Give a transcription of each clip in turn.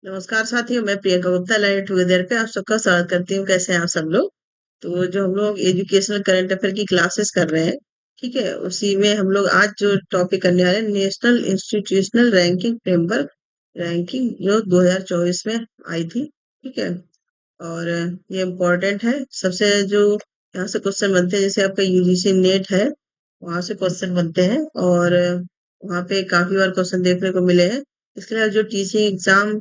नमस्कार साथियों, मैं प्रियंका गुप्ता लर्निंग टुगेदर पे आप सबका स्वागत करती हूँ। कैसे हैं आप सब लोग? तो जो हम लोग एजुकेशनल करंट अफेयर की क्लासेस कर रहे हैं, ठीक है, उसी में हम लोग आज जो टॉपिक करने वाले हैं, national institutional ranking framework ranking जो 2024 में आई थी, ठीक है। और ये इम्पोर्टेंट है। सबसे जो यहाँ से क्वेश्चन बनते हैं, जैसे आपका यूजीसी नेट है, वहां से क्वेश्चन बनते हैं और वहाँ पे काफी बार क्वेश्चन देखने को मिले हैं। इसके अलावा जो टीचिंग एग्जाम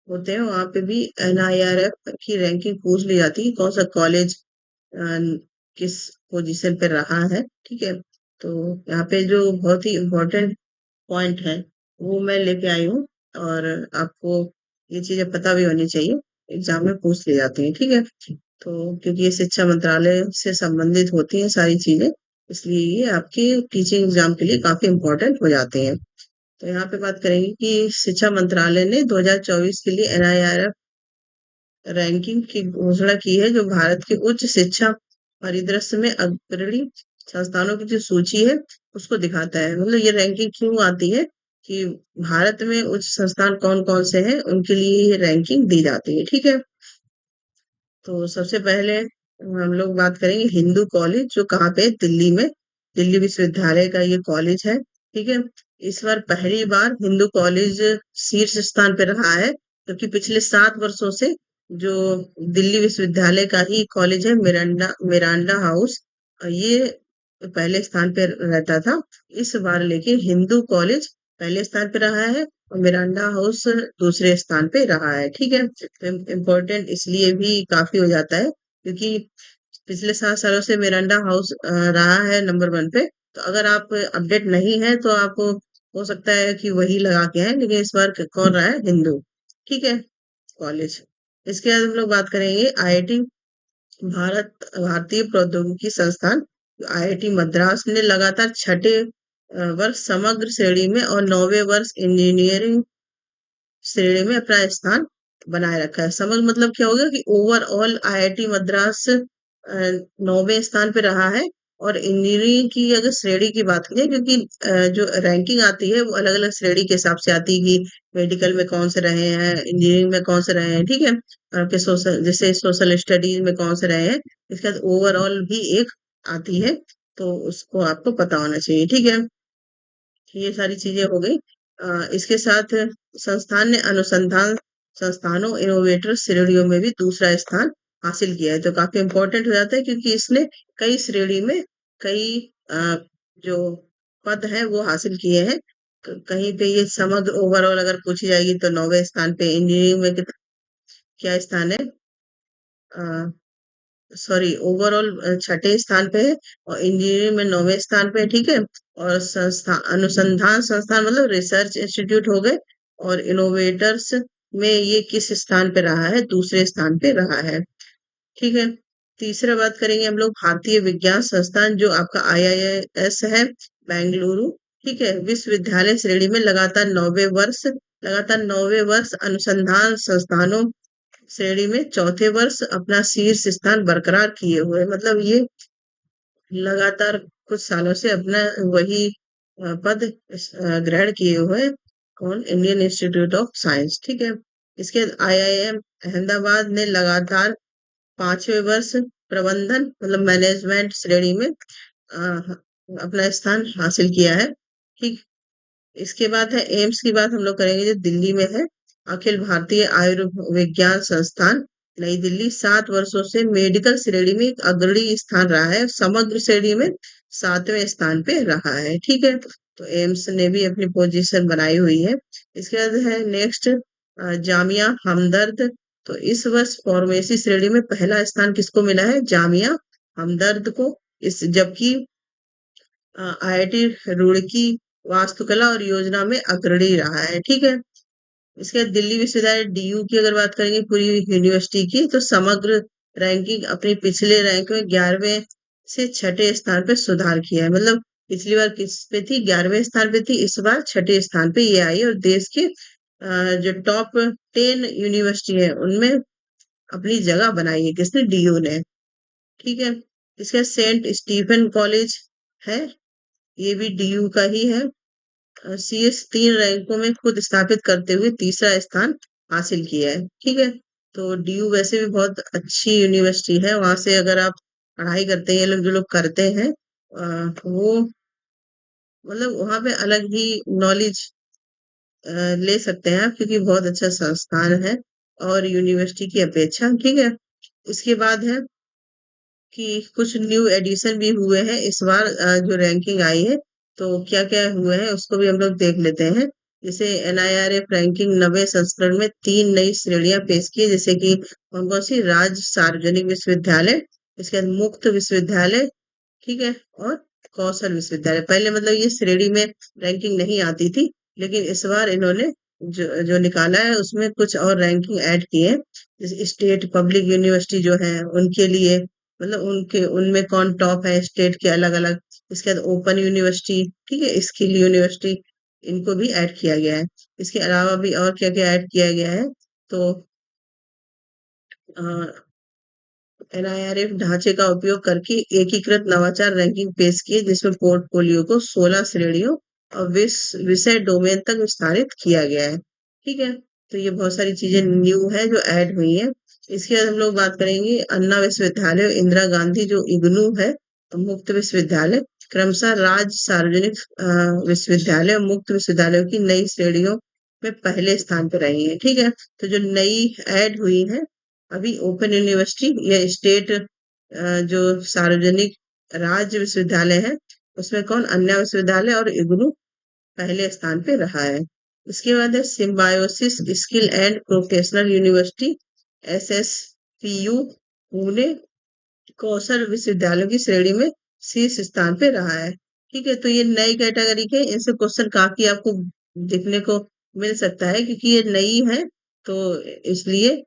होते हैं वहां पे भी एनआईआरएफ की रैंकिंग पूछ ली जाती है, कौन सा कॉलेज किस पोजीशन पे रहा है, ठीक है। तो यहाँ पे जो बहुत ही इम्पोर्टेंट पॉइंट है वो मैं लेके आई हूँ, और आपको ये चीजें पता भी होनी चाहिए, एग्जाम में पूछ ली जाती है, ठीक है। तो क्योंकि ये शिक्षा मंत्रालय से संबंधित होती हैं सारी चीजें, इसलिए ये आपके टीचिंग एग्जाम के लिए काफी इम्पोर्टेंट हो जाते हैं। तो यहाँ पे बात करेंगे कि शिक्षा मंत्रालय ने 2024 के लिए एनआईआरएफ रैंकिंग की घोषणा की है, जो भारत के उच्च शिक्षा परिदृश्य में अग्रणी संस्थानों की जो सूची है उसको दिखाता है। मतलब ये रैंकिंग क्यों आती है कि भारत में उच्च संस्थान कौन कौन से हैं, उनके लिए ये रैंकिंग दी जाती है, ठीक है। तो सबसे पहले हम लोग बात करेंगे हिंदू कॉलेज, जो कहाँ पे है? दिल्ली में। दिल्ली विश्वविद्यालय का ये कॉलेज है, ठीक है। इस बार पहली बार हिंदू कॉलेज शीर्ष स्थान पे रहा है, क्योंकि पिछले 7 वर्षों से जो दिल्ली विश्वविद्यालय का ही कॉलेज है, मिरांडा मिरांडा हाउस, ये पहले स्थान पे रहता था। इस बार लेकिन हिंदू कॉलेज पहले स्थान पे रहा है और मिरांडा हाउस दूसरे स्थान पे रहा है, ठीक है। इम्पोर्टेंट इसलिए भी काफी हो जाता है क्योंकि पिछले 7 सालों से मिरांडा हाउस रहा है नंबर 1 पे। तो अगर आप अपडेट नहीं है तो आप हो सकता है कि वही लगा के आए, लेकिन इस बार कौन रहा है? हिंदू, ठीक है, कॉलेज। इसके बाद हम लोग बात करेंगे आईआईटी भारतीय प्रौद्योगिकी संस्थान। आईआईटी मद्रास ने लगातार छठे वर्ष समग्र श्रेणी में और 9वें वर्ष इंजीनियरिंग श्रेणी में अपना स्थान बनाए रखा है। समझ मतलब क्या होगा कि ओवरऑल आईआईटी मद्रास 9वें स्थान पे रहा है। और इंजीनियरिंग की अगर श्रेणी की बात करें, क्योंकि जो रैंकिंग आती है वो अलग अलग श्रेणी के हिसाब से आती है कि मेडिकल में कौन से रहे हैं, इंजीनियरिंग में कौन से रहे हैं, ठीक है। और आपके सोशल, जैसे सोशल स्टडीज में कौन से रहे हैं। इसके बाद ओवरऑल भी एक आती है, तो उसको आपको पता होना चाहिए, ठीक है। ये सारी चीजें हो गई। इसके साथ संस्थान ने अनुसंधान संस्थानों इनोवेटर श्रेणियों में भी दूसरा स्थान हासिल किया है, जो काफी इम्पोर्टेंट हो जाता है क्योंकि इसने कई श्रेणी में कई जो पद हैं वो हासिल किए हैं। कहीं पे ये समग्र ओवरऑल अगर पूछी जाएगी तो 9वें स्थान पे, इंजीनियरिंग में क्या स्थान है? सॉरी, ओवरऑल छठे स्थान पे है और इंजीनियरिंग में 9वें स्थान पे है, ठीक है। और संस्था अनुसंधान संस्थान मतलब रिसर्च इंस्टीट्यूट हो गए, और इनोवेटर्स में ये किस स्थान पे रहा है? दूसरे स्थान पे रहा है, ठीक है। तीसरा बात करेंगे हम लोग भारतीय विज्ञान संस्थान, जो आपका आईआईएस है, बेंगलुरु, ठीक है। विश्वविद्यालय श्रेणी में लगातार 9वें वर्ष अनुसंधान संस्थानों श्रेणी में चौथे वर्ष अपना शीर्ष स्थान बरकरार किए हुए, मतलब ये लगातार कुछ सालों से अपना वही पद ग्रहण किए हुए। कौन? इंडियन इंस्टीट्यूट ऑफ साइंस, ठीक है। इसके आईआईएम अहमदाबाद ने लगातार 5वें वर्ष प्रबंधन मतलब मैनेजमेंट श्रेणी में अपना स्थान हासिल किया है, ठीक। इसके बाद है एम्स की बात हम लोग करेंगे, जो दिल्ली में है। अखिल भारतीय आयुर्विज्ञान संस्थान नई दिल्ली 7 वर्षों से मेडिकल श्रेणी में एक अग्रणी स्थान रहा है, समग्र श्रेणी में 7वें स्थान पे रहा है, ठीक है। तो एम्स ने भी अपनी पोजीशन बनाई हुई है। इसके बाद है नेक्स्ट जामिया हमदर्द। तो इस वर्ष फार्मेसी श्रेणी में पहला स्थान किसको मिला है? जामिया हमदर्द को। इस जबकि आईआईटी रुड़की वास्तुकला और योजना में अग्रणी रहा है, ठीक है। इसके बाद दिल्ली विश्वविद्यालय डीयू की अगर बात करेंगे, पूरी यूनिवर्सिटी की, तो समग्र रैंकिंग अपने पिछले रैंक में 11वें से छठे स्थान पे सुधार किया है। मतलब पिछली बार किस पे थी? 11वें स्थान पे थी, इस बार छठे स्थान पे ये आई, और देश के जो टॉप 10 यूनिवर्सिटी है उनमें अपनी जगह बनाई है, किसने? डीयू ने, ठीक है। इसके बाद सेंट स्टीफन कॉलेज है, ये भी डीयू का ही है। सीएस 3 रैंकों में खुद स्थापित करते हुए तीसरा स्थान हासिल किया है। ठीक है, तो डीयू वैसे भी बहुत अच्छी यूनिवर्सिटी है। वहां से अगर आप पढ़ाई करते हैं, ये लोग जो लोग करते हैं वो मतलब वहां पे अलग ही नॉलेज ले सकते हैं आप, क्योंकि बहुत अच्छा संस्थान है और यूनिवर्सिटी की अपेक्षा। ठीक है, इसके बाद है कि कुछ न्यू एडिशन भी हुए हैं इस बार, जो रैंकिंग आई है। तो क्या क्या हुए हैं उसको भी हम लोग देख लेते हैं। जैसे एनआईआरएफ रैंकिंग नवे संस्करण में 3 नई श्रेणियां पेश की है, जैसे कि कौन कौन सी, राज्य सार्वजनिक विश्वविद्यालय, इसके बाद मुक्त विश्वविद्यालय, ठीक है, और कौशल विश्वविद्यालय। पहले मतलब ये श्रेणी में रैंकिंग नहीं आती थी, लेकिन इस बार इन्होंने जो निकाला है उसमें कुछ और रैंकिंग ऐड की है। जैसे स्टेट पब्लिक यूनिवर्सिटी जो है उनके लिए, मतलब उनके उनमें कौन टॉप है स्टेट के अलग अलग। इसके बाद ओपन यूनिवर्सिटी, ठीक है, स्किल यूनिवर्सिटी, इनको भी ऐड किया गया है। इसके अलावा भी और क्या क्या ऐड किया गया है, तो एनआईआरएफ ढांचे का उपयोग करके एकीकृत नवाचार रैंकिंग पेश की है, जिसमें पोर्टफोलियो को 16 श्रेणियों और 20 विषय डोमेन तक विस्तारित किया गया है। ठीक है, तो ये बहुत सारी चीजें न्यू है जो ऐड हुई है। इसके बाद हम लोग बात करेंगे अन्ना विश्वविद्यालय, इंदिरा गांधी जो इग्नू है, मुक्त विश्वविद्यालय, क्रमशः राज्य सार्वजनिक विश्वविद्यालय और मुक्त विश्वविद्यालयों की नई श्रेणियों में पहले स्थान पर रही है। ठीक है, तो जो नई ऐड हुई है अभी, ओपन यूनिवर्सिटी या स्टेट जो सार्वजनिक राज्य विश्वविद्यालय है, उसमें कौन, अन्ना विश्वविद्यालय और इग्नू पहले स्थान पे रहा है। इसके बाद है Symbiosis Skill and Professional University, SSPU Pune, कौशल विश्वविद्यालयों की श्रेणी में शीर्ष स्थान पे रहा है। ठीक है, तो ये नई कैटेगरी के, इनसे क्वेश्चन काफी आपको देखने को मिल सकता है, क्योंकि ये नई है, तो इसलिए।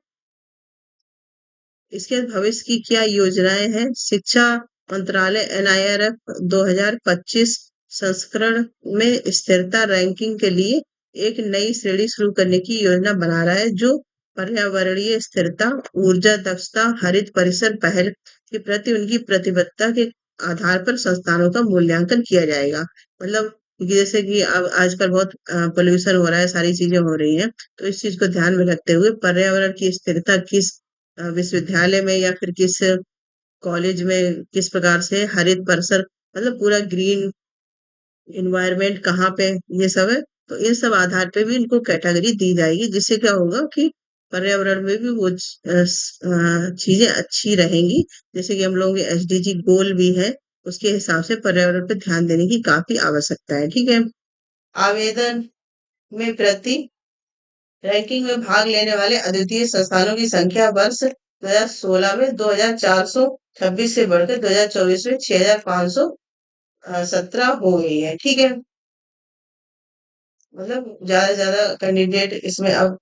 इसके भविष्य की क्या योजनाएं हैं, शिक्षा मंत्रालय एनआईआरएफ 2025 संस्करण में स्थिरता रैंकिंग के लिए एक नई श्रेणी शुरू करने की योजना बना रहा है, जो पर्यावरणीय स्थिरता, ऊर्जा दक्षता, हरित परिसर पहल के प्रति उनकी प्रतिबद्धता के आधार पर संस्थानों का मूल्यांकन किया जाएगा। मतलब क्योंकि जैसे कि अब आजकल बहुत पोल्यूशन हो रहा है, सारी चीजें हो रही हैं, तो इस चीज को ध्यान में रखते हुए पर्यावरण की स्थिरता किस विश्वविद्यालय में या फिर किस कॉलेज में किस प्रकार से, हरित परिसर मतलब पूरा ग्रीन इन्वायरमेंट कहाँ पे, ये सब है। तो इन सब आधार पे भी इनको कैटेगरी दी जाएगी, जिससे क्या होगा कि पर्यावरण में भी वो चीजें अच्छी रहेंगी। जैसे कि हम लोगों के एसडीजी गोल भी है, उसके हिसाब से पर्यावरण पे ध्यान देने की काफी आवश्यकता है। ठीक है, आवेदन में प्रति रैंकिंग में भाग लेने वाले अद्वितीय संस्थानों की संख्या वर्ष 2016 में 2426 से बढ़कर 2024 में 6517 हो गई है। ठीक है, मतलब ज्यादा से ज्यादा कैंडिडेट इसमें अब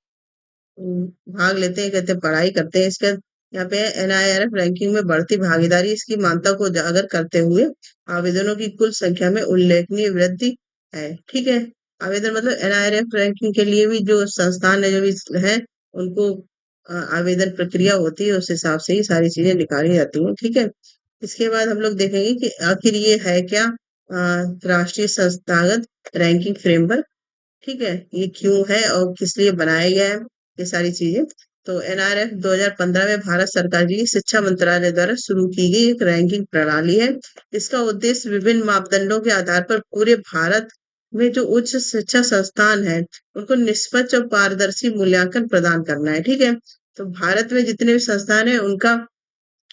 भाग लेते हैं, कहते हैं पढ़ाई करते हैं। इसके यहाँ पे एनआईआरएफ रैंकिंग में बढ़ती भागीदारी, इसकी मान्यता को उजागर करते हुए आवेदनों की कुल संख्या में उल्लेखनीय वृद्धि है। ठीक है, आवेदन मतलब एनआईआरएफ रैंकिंग के लिए भी जो संस्थान है, जो भी है, उनको आवेदन प्रक्रिया होती है, उस हिसाब से ही सारी चीजें निकाली जाती हैं। ठीक है, इसके बाद हम लोग देखेंगे कि आखिर ये है क्या, राष्ट्रीय संस्थागत रैंकिंग फ्रेमवर्क। ठीक है, ये क्यों है और किस लिए बनाया गया है, ये सारी चीजें। तो एनआरएफ 2015 में भारत सरकार की शिक्षा मंत्रालय द्वारा शुरू की गई एक रैंकिंग प्रणाली है। इसका उद्देश्य विभिन्न मापदंडों के आधार पर पूरे भारत में जो उच्च शिक्षा संस्थान है, उनको निष्पक्ष और पारदर्शी मूल्यांकन प्रदान करना है। ठीक है, तो भारत में जितने भी संस्थान है उनका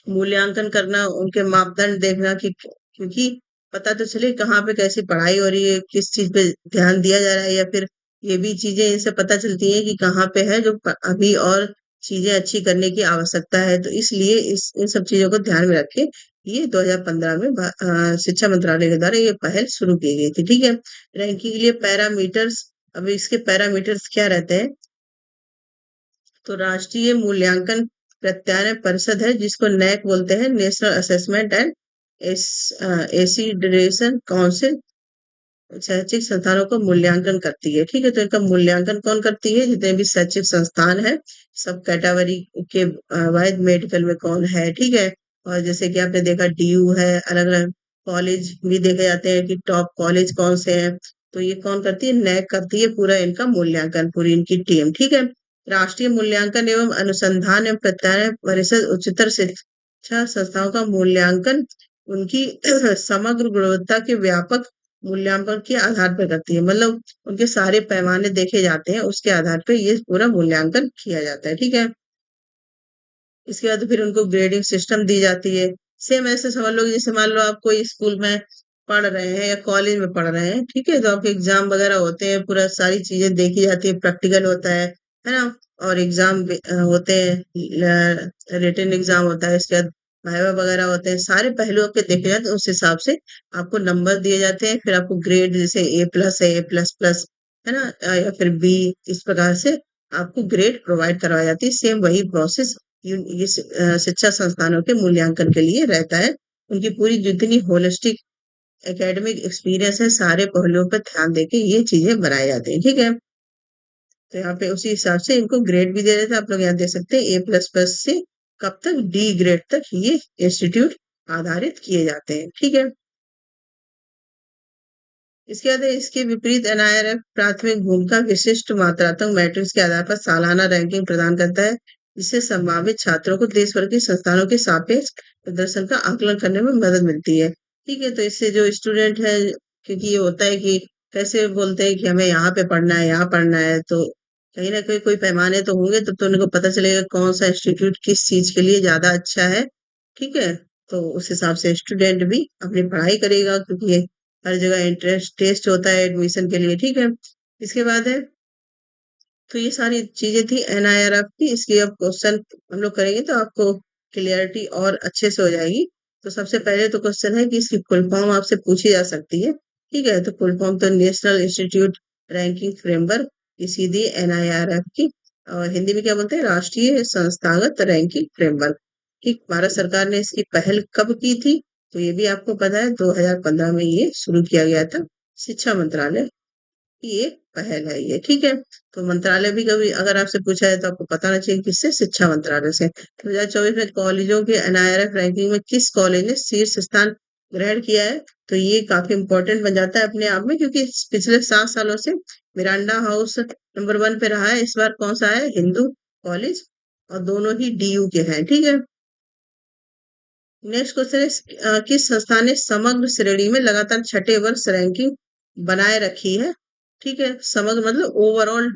मूल्यांकन करना, उनके मापदंड देखना, कि क्योंकि पता तो चले कहाँ पे कैसी पढ़ाई हो रही है, किस चीज पे ध्यान दिया जा रहा है, या फिर ये भी चीजें इनसे पता चलती हैं कि कहाँ पे है जो अभी और चीजें अच्छी करने की आवश्यकता है। तो इसलिए इस इन सब चीजों को ध्यान में रख के ये 2015 में शिक्षा मंत्रालय के द्वारा ये पहल शुरू की गई थी। ठीक है, रैंकिंग के लिए पैरामीटर्स, अब इसके पैरामीटर्स क्या रहते हैं, तो राष्ट्रीय मूल्यांकन प्रत्यायन परिषद है, जिसको नैक बोलते हैं, नेशनल असेसमेंट एंड एसिडरेशन काउंसिल, शैक्षिक संस्थानों को मूल्यांकन करती है। ठीक है, तो इनका मूल्यांकन कौन करती है, जितने भी शैक्षिक संस्थान है, सब कैटेगरी के वाइज, मेडिकल में कौन है। ठीक है, और जैसे कि आपने देखा डीयू है, अलग अलग कॉलेज भी देखे जाते हैं कि टॉप कॉलेज कौन से हैं, तो ये कौन करती है, नैक करती है पूरा इनका मूल्यांकन, पूरी इनकी टीम। ठीक है, राष्ट्रीय मूल्यांकन एवं अनुसंधान एवं प्रत्यायन परिषद उच्चतर शिक्षा संस्थाओं का मूल्यांकन उनकी समग्र गुणवत्ता के व्यापक मूल्यांकन के आधार पर करती है। मतलब उनके सारे पैमाने देखे जाते हैं, उसके आधार पर ये पूरा मूल्यांकन किया जाता है। ठीक है। इसके बाद फिर उनको ग्रेडिंग सिस्टम दी जाती है। सेम ऐसे समझ लो कि जैसे मान लो आप कोई स्कूल में पढ़ रहे हैं या कॉलेज में पढ़ रहे हैं, ठीक है, तो आपके एग्जाम वगैरह होते हैं, पूरा सारी चीजें देखी जाती है, प्रैक्टिकल होता है ना, और एग्जाम होते हैं, रिटन एग्जाम होता है, इसके बाद वाइवा वगैरह होते हैं, सारे पहलू आपके देखे जाते हैं, उस हिसाब से आपको नंबर दिए जाते हैं, फिर आपको ग्रेड जैसे A+ है, A++ है ना, या फिर B, इस प्रकार से आपको ग्रेड प्रोवाइड करवाई जाती है। सेम वही प्रोसेस ये शिक्षा संस्थानों के मूल्यांकन के लिए रहता है। उनकी पूरी जितनी होलिस्टिक एकेडमिक एक्सपीरियंस है, सारे पहलुओं पर ध्यान देके ये चीजें बनाई जाती हैं। ठीक है। तो यहाँ पे उसी हिसाब से इनको ग्रेड भी दे देते हैं। आप लोग यहाँ देख सकते हैं A++ से कब तक D ग्रेड तक ये इंस्टीट्यूट आधारित किए जाते हैं। ठीक है। इसके बाद इसके विपरीत NIRF प्राथमिक भूमिका विशिष्ट मात्रात्मक मैट्रिक्स के आधार पर सालाना रैंकिंग प्रदान करता है, जिससे संभावित छात्रों को देश भर के संस्थानों के सापेक्ष प्रदर्शन का आकलन करने में मदद मिलती है। ठीक है। तो इससे जो स्टूडेंट है, क्योंकि ये होता है कि कैसे बोलते हैं कि हमें यहाँ पे पढ़ना है, यहाँ पढ़ना है, तो कहीं ना कहीं कोई पैमाने तो होंगे, तब तो उनको पता चलेगा कौन सा इंस्टीट्यूट किस चीज के लिए ज्यादा अच्छा है। ठीक है। तो उस हिसाब से स्टूडेंट भी अपनी पढ़ाई करेगा, क्योंकि हर जगह इंटरेस्ट टेस्ट होता है एडमिशन के लिए। ठीक है। इसके बाद है, तो ये सारी चीजें थी NIRF की। इसकी अब क्वेश्चन हम लोग करेंगे तो आपको क्लियरिटी और अच्छे से हो जाएगी। तो सबसे पहले तो क्वेश्चन है कि इसकी फुल फॉर्म आपसे पूछी जा सकती है। ठीक है। तो फुल फॉर्म तो नेशनल इंस्टीट्यूट रैंकिंग फ्रेमवर्क, ये सीधी NIRF की, और हिंदी में क्या बोलते हैं, राष्ट्रीय संस्थागत रैंकिंग फ्रेमवर्क। ठीक, भारत सरकार ने इसकी पहल कब की थी, तो ये भी आपको पता है, 2015 में ये शुरू किया गया था। शिक्षा मंत्रालय की एक पहल है ये। ठीक है। तो मंत्रालय भी कभी अगर आपसे पूछा है तो आपको बताना चाहिए किससे, शिक्षा मंत्रालय से। 2024 में कॉलेजों के NIRF रैंकिंग में किस कॉलेज ने शीर्ष स्थान ग्रहण किया है, तो ये काफी इंपॉर्टेंट बन जाता है अपने आप में, क्योंकि पिछले 7 सालों से मिरांडा हाउस नंबर 1 पे रहा है। इस बार कौन सा है, हिंदू कॉलेज, और दोनों ही DU के हैं। ठीक है। नेक्स्ट क्वेश्चन है, किस संस्था ने समग्र श्रेणी में लगातार छठे वर्ष रैंकिंग बनाए रखी है। ठीक है। समग्र मतलब ओवरऑल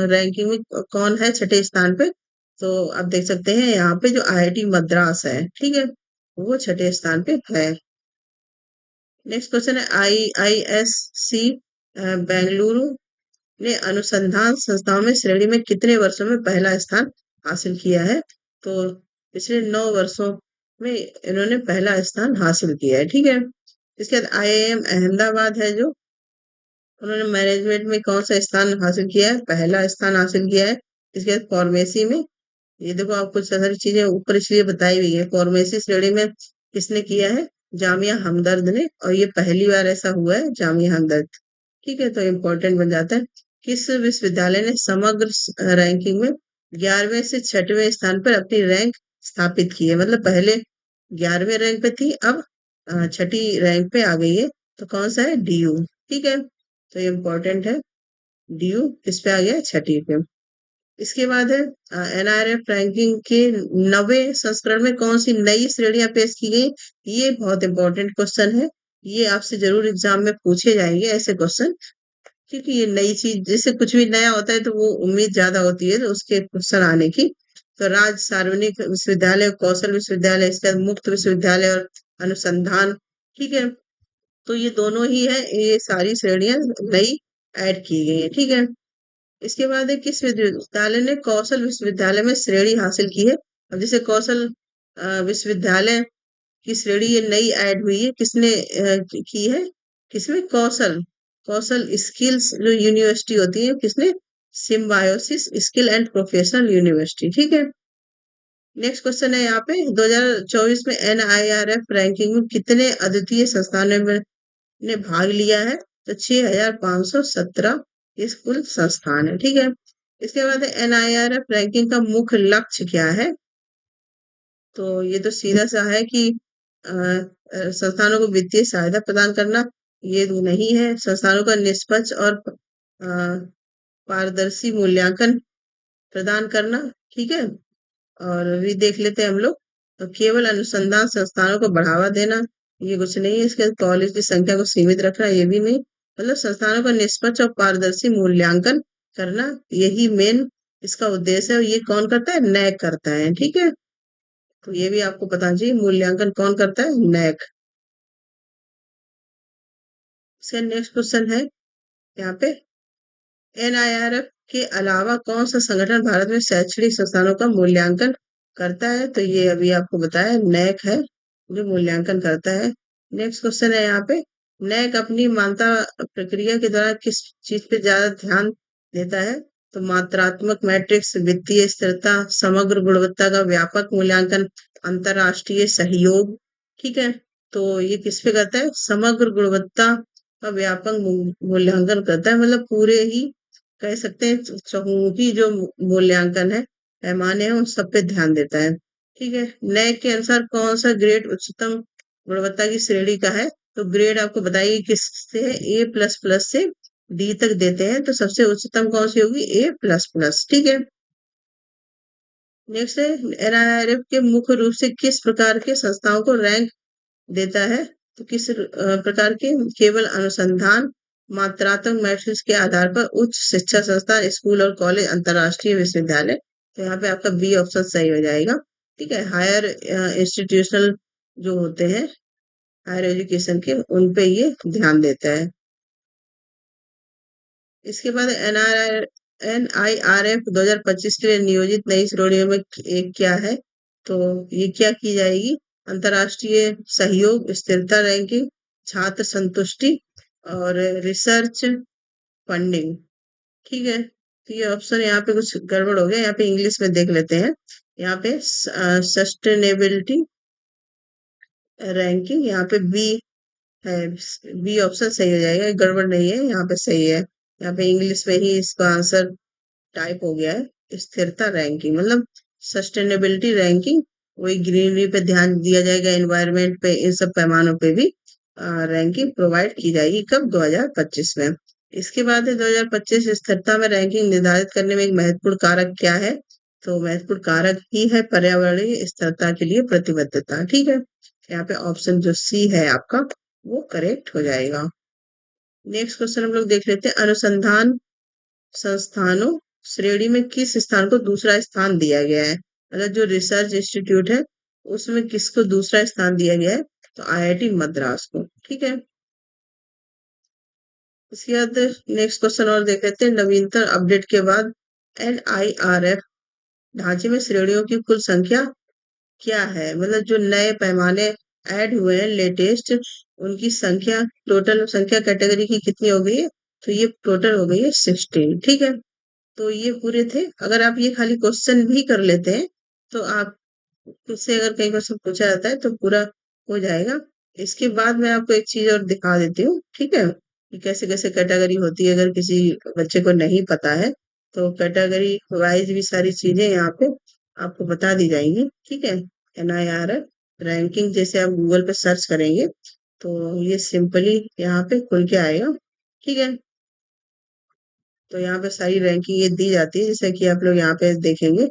रैंकिंग में कौन है छठे स्थान पे, तो आप देख सकते हैं यहाँ पे जो IIT मद्रास है। ठीक है। वो छठे स्थान पे है। नेक्स्ट क्वेश्चन है, IISc बेंगलुरु ने अनुसंधान संस्थाओं में श्रेणी में कितने वर्षों में पहला स्थान हासिल किया है, तो पिछले 9 वर्षों में इन्होंने पहला स्थान हासिल किया है। ठीक है। इसके बाद IIM अहमदाबाद है, जो उन्होंने मैनेजमेंट में कौन सा स्थान हासिल किया है, पहला स्थान हासिल किया है। इसके बाद फार्मेसी में, ये देखो आपको सारी चीजें ऊपर इसलिए बताई हुई है, फार्मेसी श्रेणी में किसने किया है, जामिया हमदर्द ने, और ये पहली बार ऐसा हुआ है, जामिया हमदर्द। ठीक है। तो इम्पोर्टेंट बन जाता है। किस विश्वविद्यालय ने समग्र रैंकिंग में 11वें से 6वें स्थान पर अपनी रैंक स्थापित की है, मतलब पहले 11वें रैंक पे थी, अब छठी रैंक पे आ गई है। तो कौन सा है, DU। ठीक है। तो ये इम्पोर्टेंट है, DU किस पे आ गया है, छठी पे। इसके बाद है, NIRF रैंकिंग के 9वें संस्करण में कौन सी नई श्रेणियां पेश की गई। ये बहुत इंपॉर्टेंट क्वेश्चन है, ये आपसे जरूर एग्जाम में पूछे जाएंगे ऐसे क्वेश्चन, क्योंकि ये नई चीज, जैसे कुछ भी नया होता है तो वो उम्मीद ज्यादा होती है तो उसके क्वेश्चन आने की। तो राज्य सार्वजनिक विश्वविद्यालय, कौशल विश्वविद्यालय, इसके बाद मुक्त विश्वविद्यालय और अनुसंधान। ठीक है। तो ये दोनों ही है, ये सारी श्रेणियां नई ऐड की गई है। ठीक है। इसके बाद है, किस विश्वविद्यालय ने कौशल विश्वविद्यालय में श्रेणी हासिल की है। अब जैसे कौशल विश्वविद्यालय की श्रेणी ये नई ऐड हुई है, किसने की है, किसमें, कौशल कौशल स्किल्स जो यूनिवर्सिटी होती है, किसने, symbiosis Skill and Professional university. ठीक है। नेक्स्ट क्वेश्चन है यहाँ पे, 2024 में NIRF रैंकिंग में कितने अद्वितीय संस्थानों में ने भाग लिया है, तो 6517 इस कुल संस्थान है। ठीक है। इसके बाद NIRF रैंकिंग का मुख्य लक्ष्य क्या है, तो ये तो सीधा सा है कि संस्थानों को वित्तीय सहायता प्रदान करना, ये नहीं है। संस्थानों का निष्पक्ष और पारदर्शी मूल्यांकन प्रदान करना, ठीक है। और भी देख लेते हैं हम लोग। तो केवल अनुसंधान संस्थानों को बढ़ावा देना, ये कुछ नहीं है। इसके कॉलेज की संख्या को सीमित रखना, ये भी नहीं। मतलब संस्थानों का निष्पक्ष और पारदर्शी मूल्यांकन करना, यही मेन इसका उद्देश्य है। और ये कौन करता है? नैक करता है, ठीक है। तो ये भी आपको पता चाहिए, मूल्यांकन कौन करता है? नैक। इसका नेक्स्ट क्वेश्चन है यहाँ पे, एनआईआरएफ के अलावा कौन सा संगठन भारत में शैक्षणिक संस्थानों का मूल्यांकन करता है? तो ये अभी आपको बताया, नैक है जो मूल्यांकन करता है। नेक्स्ट क्वेश्चन है यहाँ पे, नैक अपनी मान्यता प्रक्रिया के दौरान किस चीज पे ज्यादा ध्यान देता है? तो मात्रात्मक मैट्रिक्स, वित्तीय स्थिरता, समग्र गुणवत्ता का व्यापक मूल्यांकन, अंतरराष्ट्रीय सहयोग, ठीक है। तो ये किस पे करता है? समग्र गुणवत्ता का व्यापक मूल्यांकन करता है, मतलब पूरे ही कह सकते हैं चहुमुखी जो मूल्यांकन है, पैमाने हैं, उन सब पे ध्यान देता है, ठीक है। नए के अनुसार कौन सा ग्रेड उच्चतम गुणवत्ता की श्रेणी का है? तो ग्रेड आपको बताइए किससे है? ए प्लस प्लस से डी तक देते हैं, तो सबसे उच्चतम कौन सी होगी? ए प्लस प्लस, ठीक है। नेक्स्ट है, एनआईआरएफ के मुख्य रूप से किस प्रकार के संस्थाओं को रैंक देता है? तो किस प्रकार के? केवल अनुसंधान, मात्रात्मक मैट्रिक्स के आधार पर, उच्च शिक्षा संस्थान, स्कूल और कॉलेज, अंतरराष्ट्रीय विश्वविद्यालय। तो यहाँ पे आपका बी ऑप्शन सही हो जाएगा, ठीक है। हायर इंस्टीट्यूशनल जो होते हैं, हायर एजुकेशन के, उन पे ये ध्यान देता है। इसके बाद एनआईआरएफ 2025 के लिए नियोजित नई श्रेणियों में एक क्या है? तो ये क्या की जाएगी? अंतरराष्ट्रीय सहयोग, स्थिरता रैंकिंग, छात्र संतुष्टि और रिसर्च फंडिंग, ठीक है। तो ये ऑप्शन यहाँ पे कुछ गड़बड़ हो गया, यहाँ पे इंग्लिश में देख लेते हैं। यहाँ पे सस्टेनेबिलिटी रैंकिंग, यहाँ पे बी है। बी ऑप्शन सही हो जाएगा, गड़बड़ नहीं है, यहाँ पे सही है। यहाँ पे इंग्लिश में ही इसका आंसर टाइप हो गया है। स्थिरता रैंकिंग मतलब सस्टेनेबिलिटी रैंकिंग, वही ग्रीनरी पे ध्यान दिया जाएगा, एनवायरनमेंट पे, इन सब पैमानों पे भी रैंकिंग प्रोवाइड की जाएगी। कब? 2025 में। इसके बाद है 2025 स्थिरता में रैंकिंग निर्धारित करने में एक महत्वपूर्ण कारक क्या है? तो महत्वपूर्ण कारक ही है पर्यावरणीय स्थिरता के लिए प्रतिबद्धता, ठीक है। यहाँ पे ऑप्शन जो सी है आपका, वो करेक्ट हो जाएगा। नेक्स्ट क्वेश्चन हम लोग देख लेते हैं, अनुसंधान संस्थानों श्रेणी में किस स्थान को दूसरा स्थान दिया गया है? मतलब जो रिसर्च इंस्टीट्यूट है, उसमें किसको दूसरा स्थान दिया गया है? तो आईआईटी मद्रास को, ठीक है। इसके बाद नेक्स्ट क्वेश्चन और देख लेते हैं, नवीनतम अपडेट के बाद एनआईआरएफ ढांचे में श्रेणियों की कुल संख्या क्या है? मतलब जो नए पैमाने ऐड हुए हैं लेटेस्ट, उनकी संख्या, टोटल संख्या कैटेगरी की कितनी हो गई है? तो ये टोटल हो गई है 16, ठीक है। तो ये पूरे थे। अगर आप ये खाली क्वेश्चन भी कर लेते हैं, तो आप उससे अगर कहीं क्वेश्चन पूछा जाता है तो पूरा हो जाएगा। इसके बाद मैं आपको एक चीज और दिखा देती हूँ, ठीक है, कि कैसे कैसे कैटेगरी होती है। अगर किसी बच्चे को नहीं पता है, तो कैटेगरी वाइज भी सारी चीजें यहाँ पे आपको बता दी जाएंगी, ठीक है। एनआईआर रैंकिंग जैसे आप गूगल पे सर्च करेंगे, तो ये सिंपली यहाँ पे खुल के आएगा, ठीक है। तो यहाँ पे सारी रैंकिंग ये दी जाती है, जैसे कि आप लोग यहाँ पे देखेंगे।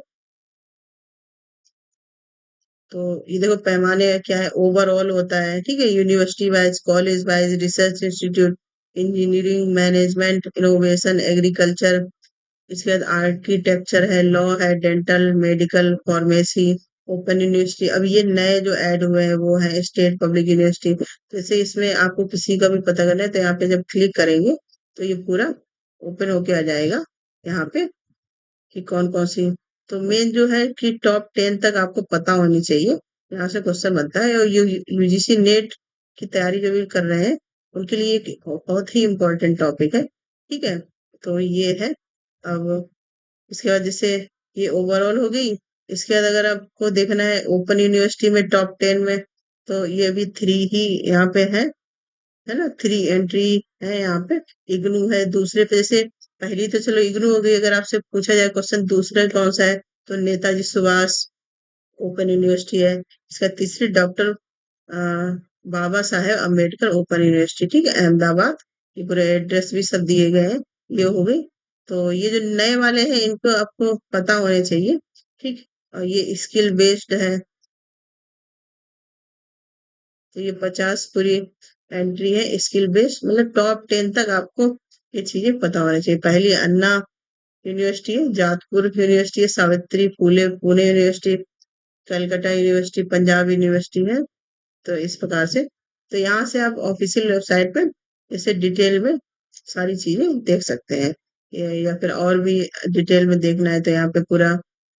तो ये देखो पैमाने क्या है, ओवरऑल होता है, ठीक है, university wise, college wise, research institute, engineering, management, innovation, agriculture. इसके बाद आर्किटेक्चर है, लॉ है, dental, medical, pharmacy, open university. अब ये नए जो ऐड हुए हैं वो है स्टेट पब्लिक यूनिवर्सिटी। जैसे इसमें आपको किसी का भी पता करना है, तो यहाँ पे जब क्लिक करेंगे, तो ये पूरा ओपन होके आ जाएगा यहाँ पे, कि कौन कौन सी। तो मेन जो है कि टॉप 10 तक आपको पता होनी चाहिए, यहाँ से क्वेश्चन बनता है। और यूजीसी नेट की तैयारी जो भी कर रहे हैं, उनके लिए एक बहुत ही इम्पोर्टेंट टॉपिक है, ठीक है। तो ये है। अब इसके बाद जैसे ये ओवरऑल हो गई। इसके बाद अगर आपको देखना है ओपन यूनिवर्सिटी में टॉप 10 में, तो ये भी 3 ही यहाँ पे है ना, 3 एंट्री है यहाँ पे। इग्नू है दूसरे पे, जैसे पहली तो चलो इग्नू हो गई। अगर आपसे पूछा जाए क्वेश्चन दूसरा कौन सा है, तो नेताजी सुभाष ओपन यूनिवर्सिटी है। इसका तीसरी doctor Baba Saheb Ambedkar open university, ठीक है, अहमदाबाद। ये पूरे एड्रेस भी सब दिए गए हैं, ये हो गई। तो ये जो नए वाले हैं इनको आपको पता होने चाहिए। ठीक। और ये स्किल बेस्ड है। तो ये 50 पूरी एंट्री है स्किल बेस्ड, मतलब टॉप 10 तक आपको ये चीजें पता होनी चाहिए। पहली अन्ना यूनिवर्सिटी है, जादवपुर यूनिवर्सिटी है, Savitri Phule Pune University, Calcutta University, Punjab University है। तो इस प्रकार से, तो यहाँ से आप ऑफिशियल वेबसाइट पे इसे डिटेल में सारी चीजें देख सकते हैं। या फिर और भी डिटेल में देखना है तो यहाँ पे पूरा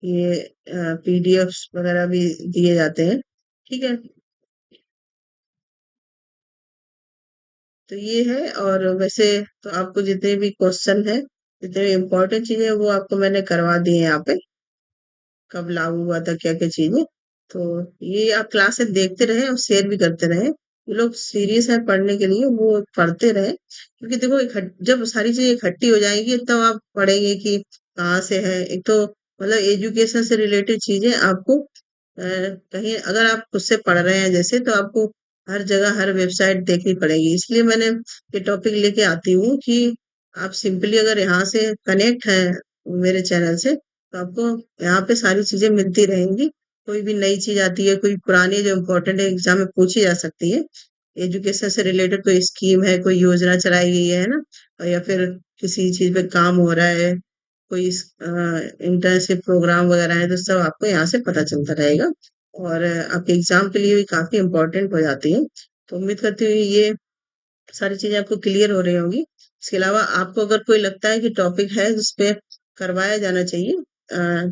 ये पीडीएफ्स वगैरह भी दिए जाते हैं। ठीक है। तो ये है। और वैसे तो आपको जितने भी क्वेश्चन है, जितने इम्पोर्टेंट चीजें हैं, वो आपको मैंने करवा दी है यहाँ पे, कब लागू हुआ था क्या क्या चीजें। तो ये आप क्लासेस देखते रहे और शेयर भी करते रहे। जो लोग सीरियस है पढ़ने के लिए वो पढ़ते रहे, क्योंकि देखो जब सारी चीजें इकट्ठी हो जाएंगी तब आप पढ़ेंगे कि कहाँ से है। एक तो मतलब एजुकेशन से रिलेटेड चीजें आपको कहीं अगर आप खुद से पढ़ रहे हैं जैसे, तो आपको हर जगह हर वेबसाइट देखनी पड़ेगी। इसलिए मैंने ये टॉपिक लेके आती हूँ कि आप सिंपली अगर यहाँ से कनेक्ट है मेरे चैनल से, तो आपको यहाँ पे सारी चीजें मिलती रहेंगी। कोई भी नई चीज आती है, कोई पुरानी जो इम्पोर्टेंट है एग्जाम में पूछी जा सकती है, एजुकेशन से रिलेटेड कोई स्कीम है, कोई योजना चलाई गई है ना, और या फिर किसी चीज पे काम हो रहा है, कोई इंटर्नशिप प्रोग्राम वगैरह है, तो सब आपको यहाँ से पता चलता रहेगा। और आपके एग्जाम के लिए भी काफी इम्पोर्टेंट हो जाती है। तो उम्मीद करती हूँ ये सारी चीजें आपको क्लियर हो रही होंगी। इसके अलावा आपको अगर कोई लगता है कि टॉपिक है जिस पे करवाया जाना चाहिए,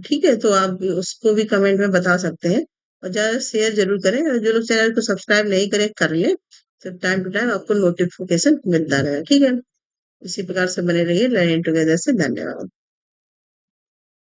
ठीक है, तो आप उसको भी कमेंट में बता सकते हैं। और ज्यादा शेयर जरूर करें, और जो लोग चैनल को सब्सक्राइब नहीं करें कर लें, तो टाइम टू टाइम आपको नोटिफिकेशन मिलता रहे। ठीक है। इसी प्रकार से बने रहिए लर्निंग टुगेदर से। धन्यवाद।